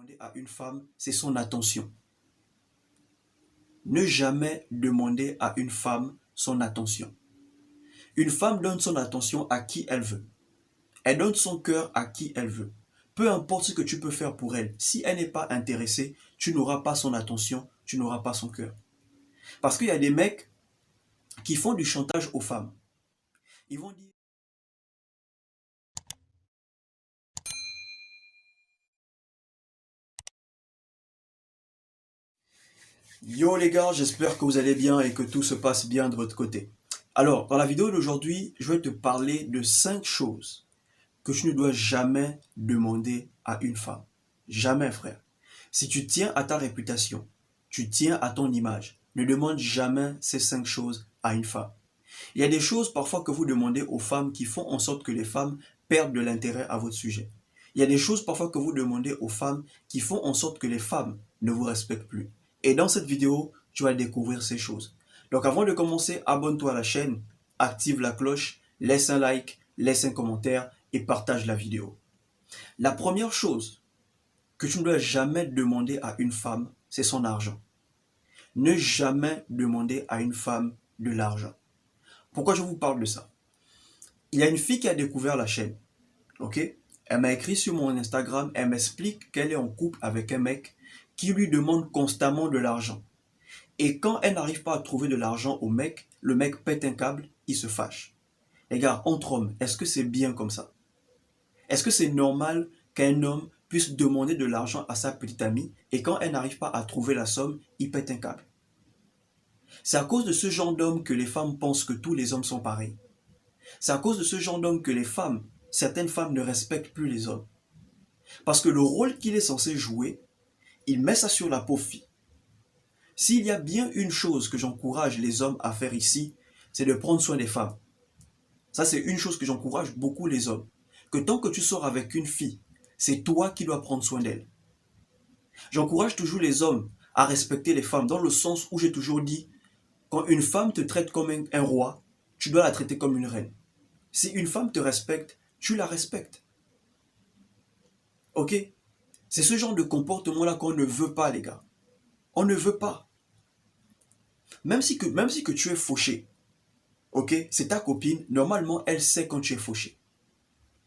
demander à une femme, c'est son attention. Ne jamais demander à une femme son attention. Une femme donne son attention à qui elle veut. Elle donne son cœur à qui elle veut. Peu importe ce que tu peux faire pour elle, si elle n'est pas intéressée, tu n'auras pas son attention, tu n'auras pas son cœur. Parce qu'il y a des mecs qui font du chantage aux femmes. Ils vont dire: yo les gars, j'espère que vous allez bien et que tout se passe bien de votre côté. Alors, dans la vidéo d'aujourd'hui, je vais te parler de 5 choses que tu ne dois jamais demander à une femme. Jamais, frère. Si tu tiens à ta réputation, tu tiens à ton image, ne demande jamais ces 5 choses à une femme. Il y a des choses parfois que vous demandez aux femmes qui font en sorte que les femmes perdent de l'intérêt à votre sujet. Il y a des choses parfois que vous demandez aux femmes qui font en sorte que les femmes ne vous respectent plus. Et dans cette vidéo, tu vas découvrir ces choses. Donc avant de commencer, abonne-toi à la chaîne, active la cloche, laisse un like, laisse un commentaire et partage la vidéo. La première chose que tu ne dois jamais demander à une femme, c'est son argent. Ne jamais demander à une femme de l'argent. Pourquoi je vous parle de ça? Il y a une fille qui a découvert la chaîne, ok? Elle m'a écrit sur mon Instagram, elle m'explique qu'elle est en couple avec un mec qui lui demande constamment de l'argent. Et quand elle n'arrive pas à trouver de l'argent au mec, le mec pète un câble, il se fâche. Les gars, entre hommes, est-ce que c'est bien comme ça? Est-ce que c'est normal qu'un homme puisse demander de l'argent à sa petite amie et quand elle n'arrive pas à trouver la somme, il pète un câble? C'est à cause de ce genre d'homme que les femmes pensent que tous les hommes sont pareils. C'est à cause de ce genre d'homme que certaines femmes ne respectent plus les hommes. Parce que le rôle qu'il est censé jouer, il met ça sur la pauvre fille. S'il y a bien une chose que j'encourage les hommes à faire ici, c'est de prendre soin des femmes. Ça, c'est une chose que j'encourage beaucoup les hommes. Que tant que tu sors avec une fille, c'est toi qui dois prendre soin d'elle. J'encourage toujours les hommes à respecter les femmes, dans le sens où j'ai toujours dit, quand une femme te traite comme un roi, tu dois la traiter comme une reine. Si une femme te respecte, tu la respectes. Ok? C'est ce genre de comportement-là qu'on ne veut pas, les gars. On ne veut pas. Même si que tu es fauché, ok? C'est ta copine, normalement, elle sait quand tu es fauché.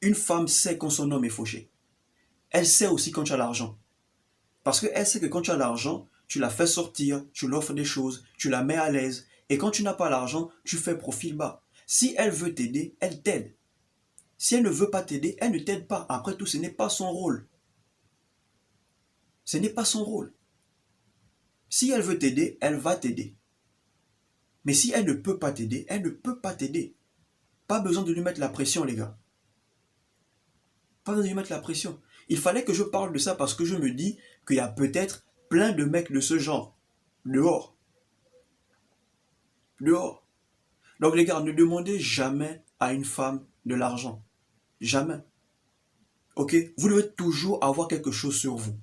Une femme sait quand son homme est fauché. Elle sait aussi quand tu as l'argent. Parce qu'elle sait que quand tu as l'argent, tu la fais sortir, tu l'offres des choses, tu la mets à l'aise. Et quand tu n'as pas l'argent, tu fais profil bas. Si elle veut t'aider, elle t'aide. Si elle ne veut pas t'aider, elle ne t'aide pas. Après tout, ce n'est pas son rôle. Ce n'est pas son rôle. Si elle veut t'aider, elle va t'aider. Mais si elle ne peut pas t'aider, elle ne peut pas t'aider. Pas besoin de lui mettre la pression, les gars. Pas besoin de lui mettre la pression. Il fallait que je parle de ça parce que je me dis qu'il y a peut-être plein de mecs de ce genre. Dehors. Dehors. Donc les gars, ne demandez jamais à une femme de l'argent. Jamais. Ok? Vous devez toujours avoir quelque chose sur vous.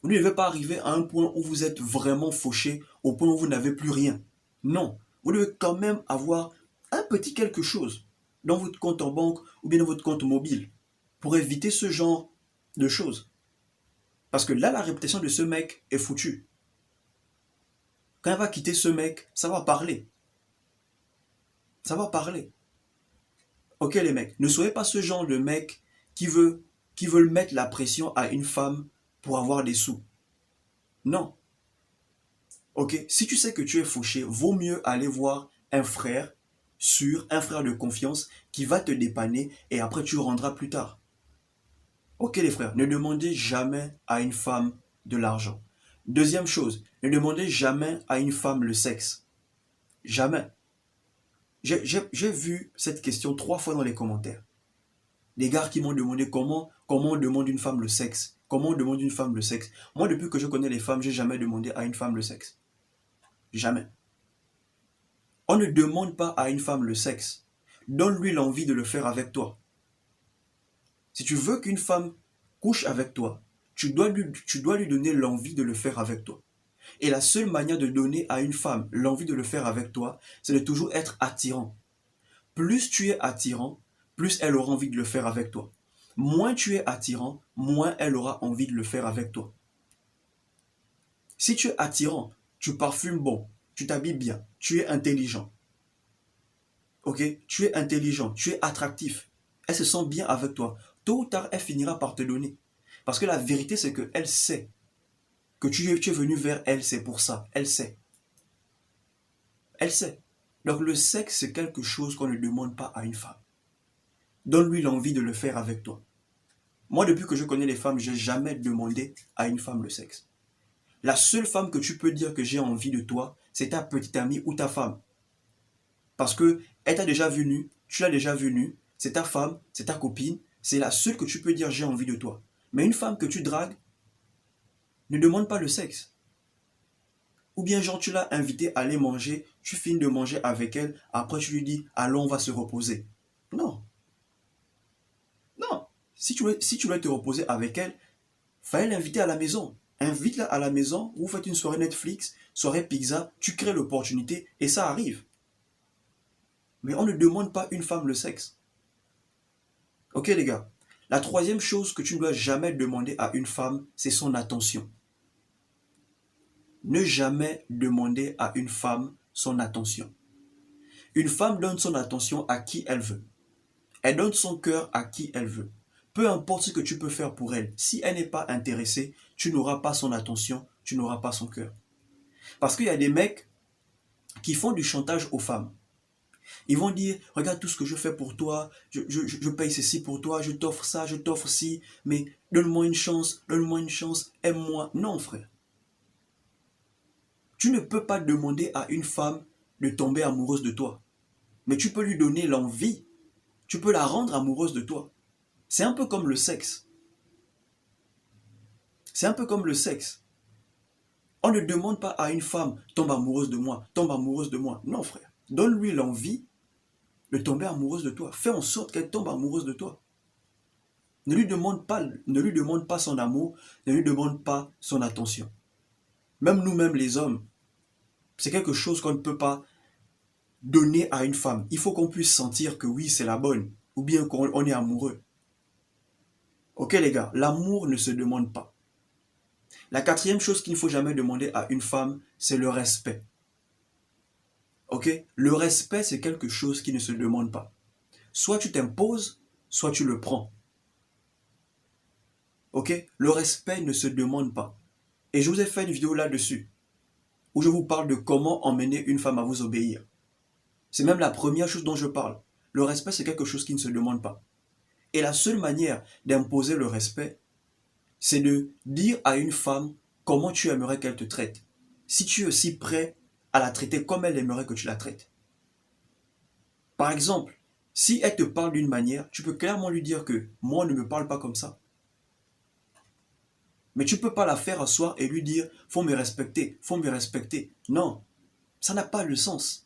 Vous ne devez pas arriver à un point où vous êtes vraiment fauché, au point où vous n'avez plus rien. Non. Vous devez quand même avoir un petit quelque chose dans votre compte en banque ou bien dans votre compte mobile pour éviter ce genre de choses. Parce que là, la réputation de ce mec est foutue. Quand elle va quitter ce mec, ça va parler. Ça va parler. Ok les mecs, ne soyez pas ce genre de mec qui veulent mettre la pression à une femme pour avoir des sous. Non. Ok, si tu sais que tu es fauché, vaut mieux aller voir un frère sûr, un frère de confiance qui va te dépanner et après tu rendras plus tard. Ok les frères, ne demandez jamais à une femme de l'argent. Deuxième chose, ne demandez jamais à une femme le sexe. Jamais. J'ai vu cette question 3 fois dans les commentaires. Des gars qui m'ont demandé comment on demande une femme le sexe. Comment on demande une femme le sexe. Moi, depuis que je connais les femmes, j'ai jamais demandé à une femme le sexe. Jamais. On ne demande pas à une femme le sexe. Donne-lui l'envie de le faire avec toi. Si tu veux qu'une femme couche avec toi, tu dois lui donner l'envie de le faire avec toi. Et la seule manière de donner à une femme l'envie de le faire avec toi, c'est de toujours être attirant. Plus tu es attirant, plus elle aura envie de le faire avec toi. moins tu es attirant, moins elle aura envie de le faire avec toi. Si tu es attirant, tu parfumes bon, tu t'habilles bien, tu es intelligent, ok? Tu es intelligent, tu es attractif. Elle se sent bien avec toi. Tôt ou tard, elle finira par te donner. Parce que la vérité, c'est qu'elle sait que tu es venu vers elle, c'est pour ça. Elle sait. Elle sait. Donc le sexe, c'est quelque chose qu'on ne demande pas à une femme. Donne-lui l'envie de le faire avec toi. Moi, depuis que je connais les femmes, j'ai jamais demandé à une femme le sexe. La seule femme que tu peux dire que j'ai envie de toi, c'est ta petite amie ou ta femme. Parce que elle t'a déjà vu nu, tu l'as déjà vu nu, c'est ta femme, c'est ta copine, c'est la seule que tu peux dire j'ai envie de toi. Mais une femme que tu dragues, ne demande pas le sexe. Ou bien genre tu l'as invitée à aller manger, tu finis de manger avec elle, après tu lui dis allons on va se reposer. Non, non. Si tu veux te reposer avec elle, fallait l'inviter à la maison. Invite-la à la maison, vous faites une soirée Netflix, soirée pizza, tu crées l'opportunité et ça arrive. Mais on ne demande pas une femme le sexe. Ok les gars. La troisième chose que tu ne dois jamais demander à une femme, c'est son attention. Ne jamais demander à une femme son attention. Une femme donne son attention à qui elle veut. Elle donne son cœur à qui elle veut. Peu importe ce que tu peux faire pour elle, si elle n'est pas intéressée, tu n'auras pas son attention, tu n'auras pas son cœur. Parce qu'il y a des mecs qui font du chantage aux femmes. Ils vont dire, regarde tout ce que je fais pour toi, je paye ceci pour toi, je t'offre ça, je t'offre ci, mais donne-moi une chance, aime-moi. Non, frère. Tu ne peux pas demander à une femme de tomber amoureuse de toi. Mais tu peux lui donner l'envie, tu peux la rendre amoureuse de toi. C'est un peu comme le sexe. C'est un peu comme le sexe. On ne demande pas à une femme, tombe amoureuse de moi, tombe amoureuse de moi. Non, frère. Donne-lui l'envie de tomber amoureuse de toi. Fais en sorte qu'elle tombe amoureuse de toi. Ne lui demande pas son amour, ne lui demande pas son attention. Même nous-mêmes les hommes, c'est quelque chose qu'on ne peut pas donner à une femme. Il faut qu'on puisse sentir que oui, c'est la bonne, ou bien qu'on est amoureux. Ok les gars, l'amour ne se demande pas. La quatrième chose qu'il ne faut jamais demander à une femme, c'est le respect. Ok? Le respect, c'est quelque chose qui ne se demande pas. Soit tu t'imposes, soit tu le prends. Ok? Le respect ne se demande pas. Et je vous ai fait une vidéo là-dessus, où je vous parle de comment emmener une femme à vous obéir. C'est même la première chose dont je parle. Le respect, c'est quelque chose qui ne se demande pas. Et la seule manière d'imposer le respect, c'est de dire à une femme comment tu aimerais qu'elle te traite. Si tu es aussi prêt à la traiter comme elle aimerait que tu la traites. Par exemple, si elle te parle d'une manière, tu peux clairement lui dire que moi, on ne me parle pas comme ça. Mais tu ne peux pas la faire asseoir et lui dire faut me respecter, faut me respecter. Non, ça n'a pas de sens.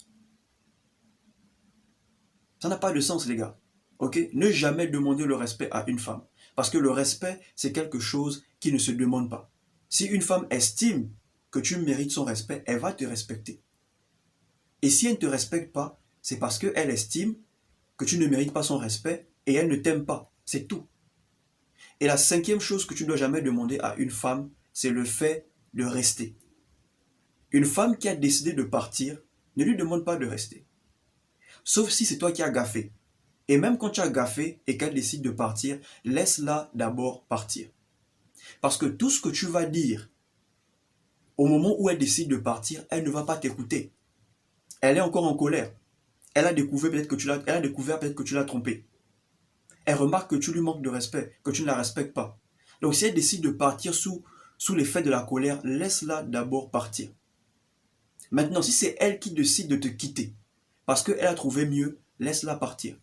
Ça n'a pas de sens, les gars. Ok? Ne jamais demander le respect à une femme. Parce que le respect, c'est quelque chose qui ne se demande pas. Si une femme estime que tu mérites son respect, elle va te respecter. Et si elle ne te respecte pas, c'est parce qu'elle estime que tu ne mérites pas son respect et elle ne t'aime pas. C'est tout. Et la cinquième chose que tu ne dois jamais demander à une femme, c'est le fait de rester. Une femme qui a décidé de partir, ne lui demande pas de rester. Sauf si c'est toi qui as gaffé. Et même quand tu as gaffé et qu'elle décide de partir, laisse-la d'abord partir. Parce que tout ce que tu vas dire au moment où elle décide de partir, elle ne va pas t'écouter. Elle est encore en colère. Elle a découvert peut-être que tu l'as trompée. Elle remarque que tu lui manques de respect, que tu ne la respectes pas. Donc si elle décide de partir sous l'effet de la colère, laisse-la d'abord partir. Maintenant, si c'est elle qui décide de te quitter, parce qu'elle a trouvé mieux, laisse-la partir.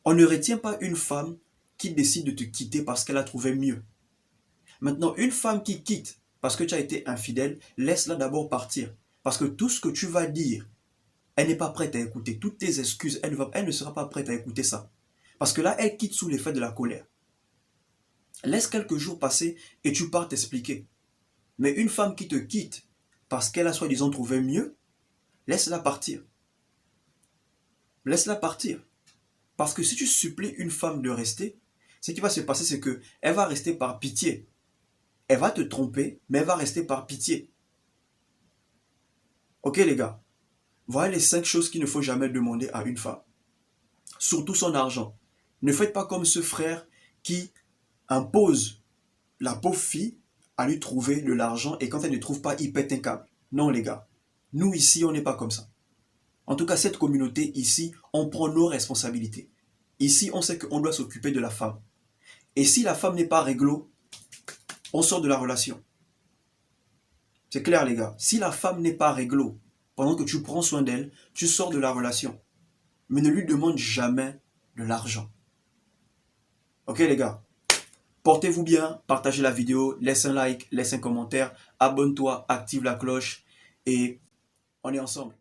On ne retient pas une femme qui décide de te quitter parce qu'elle a trouvé mieux. Maintenant, une femme qui quitte parce que tu as été infidèle, laisse-la d'abord partir. Parce que tout ce que tu vas dire, elle n'est pas prête à écouter. Toutes tes excuses, elle ne sera pas prête à écouter ça. Parce que là, elle quitte sous l'effet de la colère. Laisse quelques jours passer et tu pars t'expliquer. Mais une femme qui te quitte parce qu'elle a soi-disant trouvé mieux, laisse-la partir. Laisse-la partir. Parce que si tu supplies une femme de rester, ce qui va se passer, c'est qu'elle va rester par pitié. Elle va te tromper, mais elle va rester par pitié. Ok les gars, voilà les 5 choses qu'il ne faut jamais demander à une femme. Surtout son argent. Ne faites pas comme ce frère qui impose la pauvre fille à lui trouver de l'argent et quand elle ne trouve pas, il pète un câble. Non les gars, nous ici, on n'est pas comme ça. En tout cas, cette communauté ici, on prend nos responsabilités. Ici, on sait qu'on doit s'occuper de la femme. Et si la femme n'est pas réglo, on sort de la relation. C'est clair les gars, si la femme n'est pas réglo, pendant que tu prends soin d'elle, tu sors de la relation. Mais ne lui demande jamais de l'argent. Ok les gars, portez-vous bien, partagez la vidéo, laisse un like, laisse un commentaire, abonne-toi, active la cloche et on est ensemble.